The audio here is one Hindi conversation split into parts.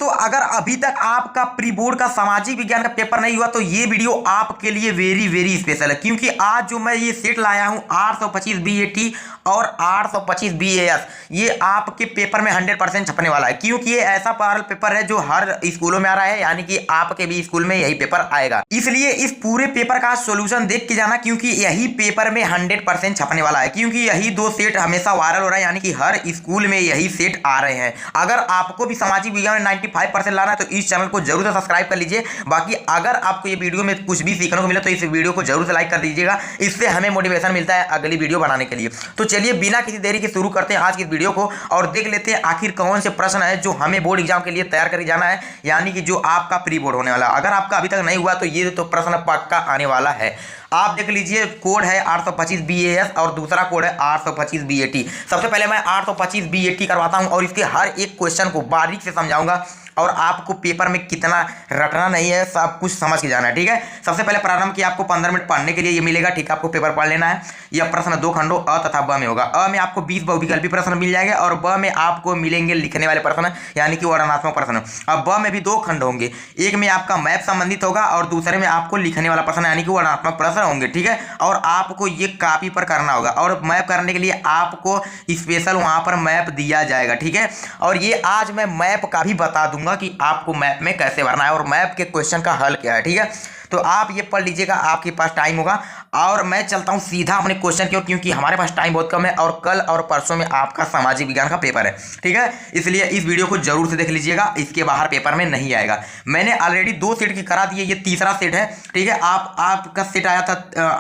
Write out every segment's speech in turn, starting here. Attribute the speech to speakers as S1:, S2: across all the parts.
S1: तो अगर अभी तक आपका प्री बोर्ड का सामाजिक विज्ञान का पेपर नहीं हुआ तो ये वीडियो आपके लिए वेरी वेरी स्पेशल है, क्योंकि आज जो मैं ये सेट लाया हूं 825 बीएटी और 825 बीएएस, ये आपके पेपर में 100% छपने वाला है। क्योंकि ये ऐसा पैरल पेपर है जो हर स्कूलों में आ रहा है, यानी कि आपके भी स्कूल में यही पेपर आएगा। इसलिए इस पूरे पेपर का सोल्यूशन देख के जाना, क्योंकि यही पेपर में 100% छपने वाला है। क्योंकि यही दो सेट हमेशा वायरल हो रहा है, यानी कि हर स्कूल में यही सेट आ रहे हैं। अगर आपको भी सामाजिक विज्ञान में 95% लाना है तो इस चैनल को जरूर से सब्सक्राइब कर लीजिए। बाकी अगर आपको ये वीडियो में कुछ भी सीखने को मिला तो इस वीडियो को जरूर से लाइक कर दीजिएगा, इससे हमें मोटिवेशन मिलता है अगली वीडियो बनाने के लिए। तो चलिए बिना किसी देरी के शुरू करते हैं आज की वीडियो को और देख लेते हैं आखिर कौन से प्रश्न है जो हमें बोर्ड एग्जाम के लिए तैयार करके जाना है, यानी कि जो आपका प्री बोर्ड होने वाला है। अगर आपका अभी तक नहीं हुआ तो ये तो प्रश्न पक्का आने वाला है। आप देख लीजिए, कोड है 825 बीएएस और दूसरा कोड है 825 बीएटी। सबसे पहले मैं 825 बीएटी करवाता हूं और इसके हर एक क्वेश्चन को बारीक से समझाऊंगा और आपको पेपर में कितना रटना नहीं है, सब कुछ समझ के जाना है। ठीक है, सबसे पहले प्रारंभ की आपको 15 मिनट पढ़ने के लिए ये मिलेगा। ठीक है, आपको पेपर पढ़ लेना है। यह प्रश्न दो खंडों अ तथा ब में होगा। अ में आपको 20 बहुविकल्पी प्रश्न मिल जाएंगे और ब में आपको मिलेंगे लिखने वाले प्रश्न, यानी कि वर्णनात्मक प्रश्न। अब ब में भी दो खंड होंगे, एक में आपका मैप संबंधित होगा और दूसरे में आपको लिखने वाला प्रश्न, यानी कि वर्णनात्मक प्रश्न होंगे। ठीक है, और आपको ये कॉपी पर करना होगा और मैप करने के लिए आपको स्पेशल वहां पर मैप दिया जाएगा। ठीक है, और ये आज मैं मैप का भी बता दूंगा कि आपको मैप में कैसे भरना है और मैप के क्वेश्चन का हल क्या है। ठीक है, तो आप ये पढ़ लीजिएगा, आपके पास टाइम होगा। और मैं चलता हूं सीधा अपने क्वेश्चन की ओर, क्योंकि हमारे पास टाइम बहुत कम है और कल और परसों में आपका सामाजिक विज्ञान का पेपर है। ठीक है, इसलिए इस वीडियो को जरूर से देख लीजिएगा, इसके बाहर पेपर में नहीं आएगा। मैंने ऑलरेडी दो सेट की करा दिए, ये तीसरा सेट है। ठीक है, आपका सेट आया था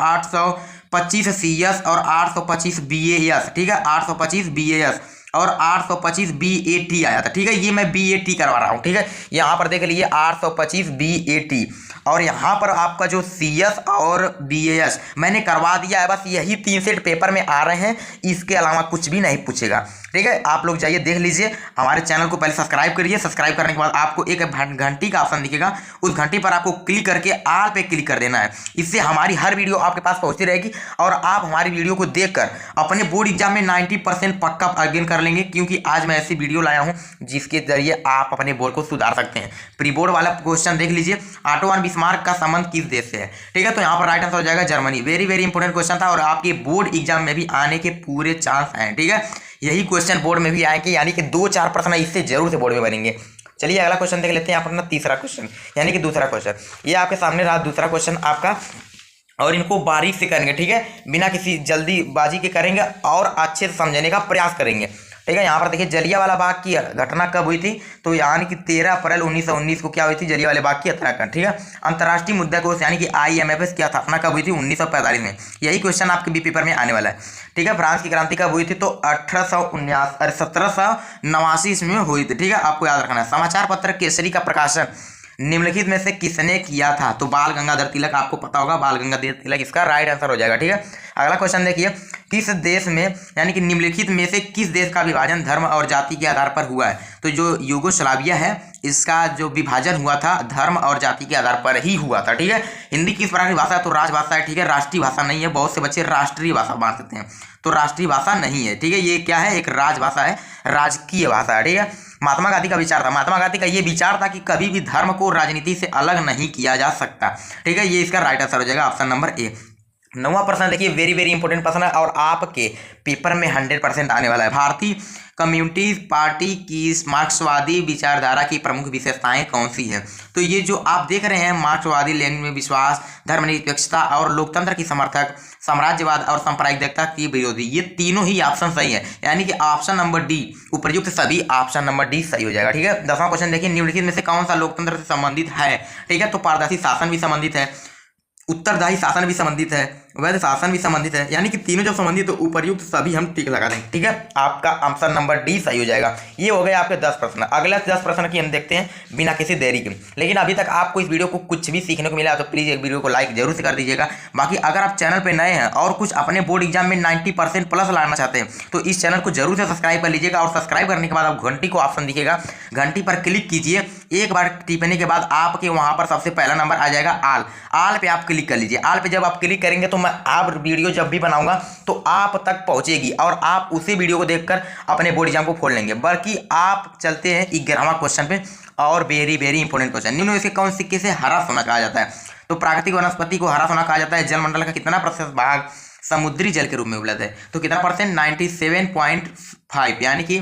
S1: 825 सीएस और 825 बीएएस। ठीक है, 825 बीएएस और 825 बीएटी आया था। ठीक है, ये मैं बीएटी करवा रहा हूँ। ठीक है, यहाँ पर देख लीजिए 825 बीएटी और यहाँ पर आपका जो सीएस और बीएएस मैंने करवा दिया है। बस यही तीन सेट पेपर में आ रहे हैं, इसके अलावा कुछ भी नहीं पूछेगा। ठीक है, आप लोग जाइए देख लीजिए। हमारे चैनल को पहले सब्सक्राइब करिए। सब्सक्राइब करने के बाद आपको एक घंटी का ऑप्शन दिखेगा, उस घंटी पर आपको क्लिक करके आल पे क्लिक कर देना है। इससे हमारी हर वीडियो आपके पास पहुंचती रहेगी और आप हमारी वीडियो को देखकर अपने बोर्ड एग्जाम में 90% पक्का अर्जन कर लेंगे, क्योंकि आज मैं ऐसी वीडियो लाया हूं जिसके जरिए आप अपने बोर्ड को सुधार सकते हैं। प्री बोर्ड वाला क्वेश्चन देख लीजिए, ऑटो वन बिस्मार्क का संबंध किस देश से है। ठीक है, तो यहाँ पर राइट आंसर हो जाएगा Germany. Very very important question था और आपके बोर्ड एग्जाम में भी आने के पूरे चांस हैं। ठीक है, यही क्वेश्चन बोर्ड में भी आएंगे, यानी कि 2-4 प्रश्न इससे जरूर से बोर्ड में बनेंगे। चलिए अगला क्वेश्चन देख लेते हैं, अपना तीसरा क्वेश्चन यानी कि दूसरा क्वेश्चन। ये आपके सामने रहा दूसरा क्वेश्चन आपका, और इनको बारीक से करेंगे। ठीक है, बिना किसी जल्दीबाजी के करेंगे और अच्छे से समझने का प्रयास करेंगे। ठीक है, यहाँ पर देखिए जलियांवाला बाग की घटना कब हुई थी, तो यानी कि 13 अप्रैल 1919 को क्या हुई थी, जलियांवाला बाग की हत्याकांड। ठीक है, अंतर्राष्ट्रीय मुद्रा कोष यानी कि IMF की स्थापना कब हुई थी, 1945 में। यही क्वेश्चन आपके बी पेपर में आने वाला है। ठीक है, फ्रांस की क्रांति कब हुई थी, तो 1789 ईस्वी में हुई थी। ठीक है, आपको याद रखना है। समाचार पत्र केसरी का प्रकाशन निम्नलिखित में से किसने किया था, तो बाल गंगाधर तिलक, आपको पता होगा बाल गंगाधर तिलक इसका राइट आंसर हो जाएगा। ठीक है, अगला क्वेश्चन देखिए, किस देश में यानी कि निम्नलिखित में से किस देश का विभाजन धर्म और जाति के आधार पर हुआ है, तो जो यूगोस्लाविया है इसका जो विभाजन हुआ था धर्म और जाति के आधार पर ही हुआ था। ठीक है, हिंदी किस प्रकार की भाषा है, तो राजभाषा है। ठीक है, राष्ट्रीय भाषा नहीं है, बहुत से बच्चे राष्ट्रीय भाषा मान सकते हैं, तो राष्ट्रीय भाषा नहीं है। ठीक है, ये क्या है, एक राजभाषा है, राजकीय भाषा है। ठीक है, महात्मा गांधी का विचार था, महात्मा गांधी का ये विचार था कि कभी भी धर्म को राजनीति से अलग नहीं किया जा सकता। ठीक है, ये इसका राइट आंसर हो जाएगा ऑप्शन नंबर ए। 9वां प्रश्न देखिए, वेरी वेरी इंपॉर्टेंट प्रश्न है और आपके पेपर में 100% आने वाला है। भारतीय कम्युनिस्ट पार्टी की मार्क्सवादी विचारधारा की प्रमुख विशेषताएं कौन सी हैं, तो ये जो आप देख रहे हैं मार्क्सवादी लैंगिक में विश्वास, धर्मनिरपेक्षता और लोकतंत्र की समर्थक, साम्राज्यवाद और सांप्रदायिकता की विरोधी, ये तीनों ही ऑप्शन सही है, यानी कि ऑप्शन नंबर डी उपयुक्त सभी ऑप्शन नंबर डी सही हो जाएगा। ठीक है, 10वां क्वेश्चन देखिए, निम्नलिखित में से कौन सा लोकतंत्र से संबंधित है। ठीक है, तो पारदर्शी शासन भी संबंधित है, उत्तरदायी शासन भी संबंधित है, वैध शासन भी संबंधित है, यानी कि तीनों जब संबंधित तो उपर्युक्त सभी हम टिक लगा देंगे। ठीक है, आपका ऑप्शन नंबर डी सही हो जाएगा। ये हो गए आपके 10 प्रश्न। अगले 10 प्रश्न की हम देखते हैं बिना किसी देरी के। लेकिन अभी तक आपको इस वीडियो को कुछ भी सीखने को मिला तो प्लीज़ एक वीडियो को लाइक जरूर से कर दीजिएगा। बाकी अगर आप चैनल पर नए हैं और कुछ अपने बोर्ड एग्जाम में 90% प्लस लाना चाहते हैं तो इस चैनल को जरूर से सब्सक्राइब कर लीजिएगा और सब्सक्राइब करने के बाद आप घंटी को ऑप्शन दिखेगा, घंटी पर क्लिक कीजिए। एक बार टिपने के बाद आपके वहाँ पर सबसे पहला नंबर आ जाएगा आल पे आप क्लिक कर लीजिए। आल पे जब आप क्लिक करेंगे तो मैं आप वीडियो जब भी बनाऊंगा तो आप तक पहुंचेगी और आप उसी वीडियो को देखकर अपने बोर्ड एग्जाम को खोल लेंगे। बल्कि आप चलते हैं 11वां क्वेश्चन पे। और वेरी वेरी इंपॉर्टेंट क्वेश्चन, निम्न में से कौन सिक्के से हरा सोना कहा जाता है? तो प्राकृतिक वनस्पति को हरा सोना कहा जाता है। जलमंडल का कितना प्रतिशत भाग समुद्री जल के रूप में उपलब्ध है? तो कितना परसेंट? 97.5, यानी कि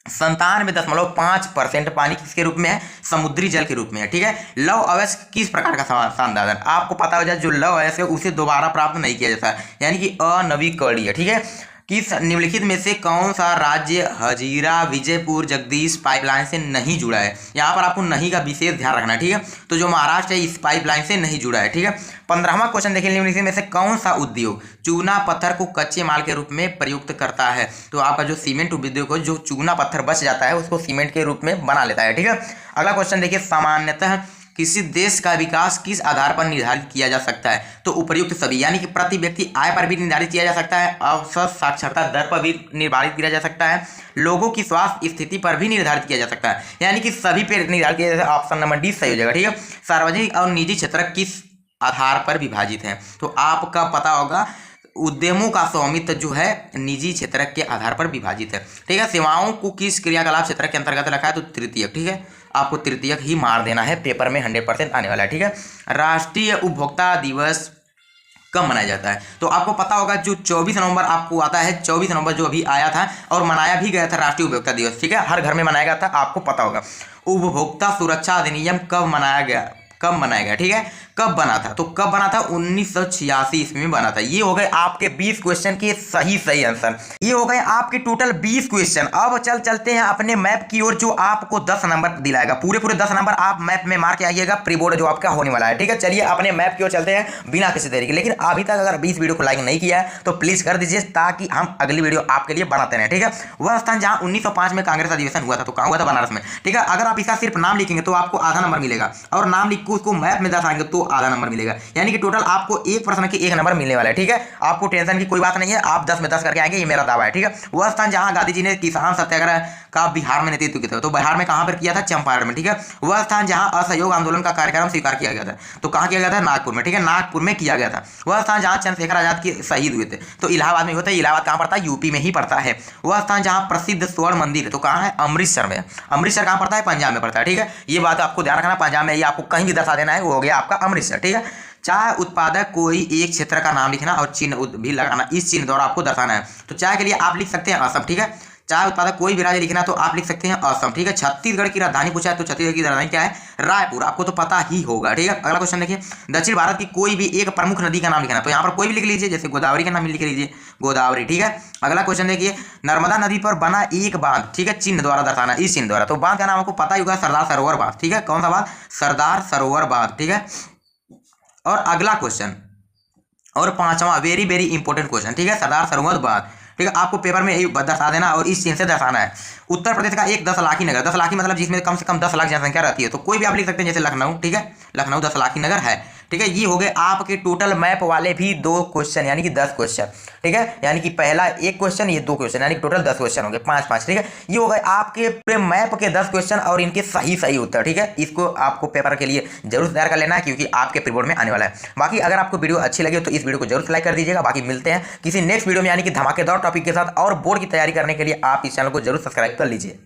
S1: 97.5% पानी किसके रूप में है? समुद्री जल के रूप में है। ठीक है। लौह अयस्क किस प्रकार का संसाधन? आपको पता हो जाए जो लौह अयस्क है उसे दोबारा प्राप्त नहीं किया जाता, यानी कि अनवीकरणीय। ठीक है। किस निम्नलिखित में से कौन सा राज्य हजीरा विजयपुर जगदीश पाइपलाइन से नहीं जुड़ा है? यहाँ पर आपको नहीं का विशेष ध्यान रखना है। ठीक है। तो जो महाराष्ट्र है इस पाइपलाइन से नहीं जुड़ा है। ठीक है। 15वां क्वेश्चन देखिए, निम्नलिखित में से कौन सा उद्योग चूना पत्थर को कच्चे माल के रूप में प्रयुक्त करता है? तो आपका जो सीमेंट उद्योग है, जो चूना पत्थर बच जाता है उसको सीमेंट के रूप में बना लेता है। ठीक है। अगला क्वेश्चन देखिए, सामान्यतः किसी देश का विकास किस आधार पर निर्धारित किया जा सकता है? तो उपर्युक्त सभी, यानी कि प्रति व्यक्ति आय पर भी निर्धारित किया जा सकता है, औसत साक्षरता दर पर भी निर्धारित किया जा सकता है, लोगों की स्वास्थ्य स्थिति पर भी निर्धारित किया जा सकता है, यानी कि सभी पर निर्धारित किया जा सकता है। ऑप्शन नंबर डी सही हो जाएगा। ठीक है। सार्वजनिक और निजी क्षेत्र किस आधार पर विभाजित है? तो आपका पता होगा उद्यमों का स्वामित्व जो है निजी क्षेत्र के आधार पर विभाजित है। ठीक है। सेवाओं को किस क्रियाकलाप क्षेत्र के अंतर्गत रखा है? तो तृतीयक। ठीक है। आपको तृतीयक ही मार देना है, पेपर में 100% आने वाला है। ठीक है। राष्ट्रीय उपभोक्ता दिवस कब मनाया जाता है? तो आपको पता होगा जो 24 नवंबर आपको आता है, 24 नवंबर जो अभी आया था और मनाया भी गया था राष्ट्रीय उपभोक्ता दिवस। ठीक है। हर घर में मनाया गया था, आपको पता होगा। उपभोक्ता सुरक्षा अधिनियम कब मनाया गया? ठीक है। कब बना था? तो कब बना था? 1986 ईस्वी में बना था। ये हो गए आपके 20 क्वेश्चन के सही आंसर। ये हो गए आपके टोटल 20 क्वेश्चन। अब चलते हैं अपने मैप की ओर, जो आपको 10 नंबर दिलाएगा। पूरे 10 नंबर आप मैप में मार के आइएगा, प्री बोर्ड जो आपका होने वाला है। ठीक है। चलिए अपने मैप की ओर चलते हैं बिना किसी देरी के। लेकिन अभी तक अगर 20 वीडियो को लाइक नहीं किया है तो प्लीज कर दीजिए, ताकि हम अगली वीडियो आपके लिए बनाते रहें। ठीक है। वह स्थान जहां 1905 में कांग्रेस अधिवेशन हुआ था, तो कहां हुआ था? बनारस में। ठीक है। अगर आप इसका सिर्फ नाम लिखेंगे तो आपको आधा नंबर मिलेगा, और नाम लिख के उसको मैप में दर्शाएंगे तो आधा नंबर मिलेगा, यानी कि टोटल आपको एक प्रश्न के 1 नंबर मिलने वाला है। ठीक है। आपको टेंशन की कोई बात नहीं है, आप 10 में 10 करके आएंगे, ये मेरा दावा है। ठीक है। वह स्थान जहां गांधी जी ने किसान सत्याग्रह का बिहार में नेतृत्व किया था, तो बिहार में कहां पर किया था? चंपारण में। ठीक है। वह स्थान जहां असहयोग आंदोलन का कार्यक्रम स्वीकार किया गया था, तो कहां किया गया था? नागपुर में। ठीक है। नागपुर में किया गया था। वह स्थान जहां चंद्रशेखर आजाद के शहीद हुए थे, तो इलाहाबाद में होता है। इलाहाबाद कहां पड़ता है? यूपी में ही पड़ता है। वह स्थान जहां प्रसिद्ध स्वर्ण मंदिर है, तो कहां है? अमृतसर में। अमृतसर कहां पड़ता है? पंजाब में पड़ता है। ठीक है। ये बात आपको ध्यान रखना, पंजाब में, ये आपको कहीं भी दर्शा देना है, वो हो गया आपका अमृतसर। ठीक है। चाय उत्पादक कोई एक क्षेत्र का नाम लिखना और चिन्ह भी लगाना, इस चिन्ह द्वारा आपको दर्शाना है। तो चाय के लिए आप लिख सकते हैं असम। ठीक है। चाय उत्पादक कोई भी राज्य लिखना तो आप लिख सकते हैं असम। ठीक है। छत्तीसगढ़ की राजधानी पूछा है, तो छत्तीसगढ़ की राजधानी क्या है? रायपुर। आपको तो पता ही होगा। ठीक है। अगला क्वेश्चन देखिए, दक्षिण भारत की कोई भी एक प्रमुख नदी का नाम लिखना, तो यहाँ पर कोई भी लिख लीजिए, जैसे गोदावरी का नाम लिख लीजिए, गोदावरी। ठीक है। अगला क्वेश्चन देखिए, नर्मदा नदी पर बना एक बांध, ठीक है, चिन्ह द्वारा दर्शाना, इस चिन्ह द्वारा। तो बांध का नाम आपको पता ही होगा, सरदार सरोवर बांध। ठीक है। कौन सा बांध? सरदार सरोवर बांध। ठीक है। और अगला क्वेश्चन और 5वां वेरी वेरी इंपॉर्टेंट क्वेश्चन। ठीक है। सरदार सरोवर बांध। ठीक है। आपको पेपर में यही दर्शा देना और इस चिन्ह से दर्शाना है। उत्तर प्रदेश का एक 10 लाखी नगर, 10 लाखी मतलब जिसमें कम से कम 10 लाख जनसंख्या रहती है, तो कोई भी आप लिख सकते हैं, जैसे लखनऊ। ठीक है। लखनऊ 10 लाखी नगर है। ठीक है। ये हो गए आपके टोटल मैप वाले भी 2 क्वेश्चन, यानी कि 10 क्वेश्चन। ठीक है। यानी कि पहला 1 क्वेश्चन, ये 2 क्वेश्चन, यानी कि टोटल 10 क्वेश्चन हो गए, 5-5। ठीक है। ये हो गए आपके पूरे मैप के 10 क्वेश्चन और इनके सही उत्तर। ठीक है। इसको आपको पेपर के लिए जरूर तैयार कर लेना है, क्योंकि आपके प्री बोर्ड में आने वाला है। बाकी अगर आपको वीडियो अच्छी लगे तो इस वीडियो को जरूर लाइक कर दीजिएगा। बाकी मिलते हैं किसी नेक्स्ट वीडियो में, यानी कि धमाकेदार टॉपिक के साथ। और बोर्ड की तैयारी करने के लिए आप इस चैनल को जरूर सब्सक्राइब कर लीजिए।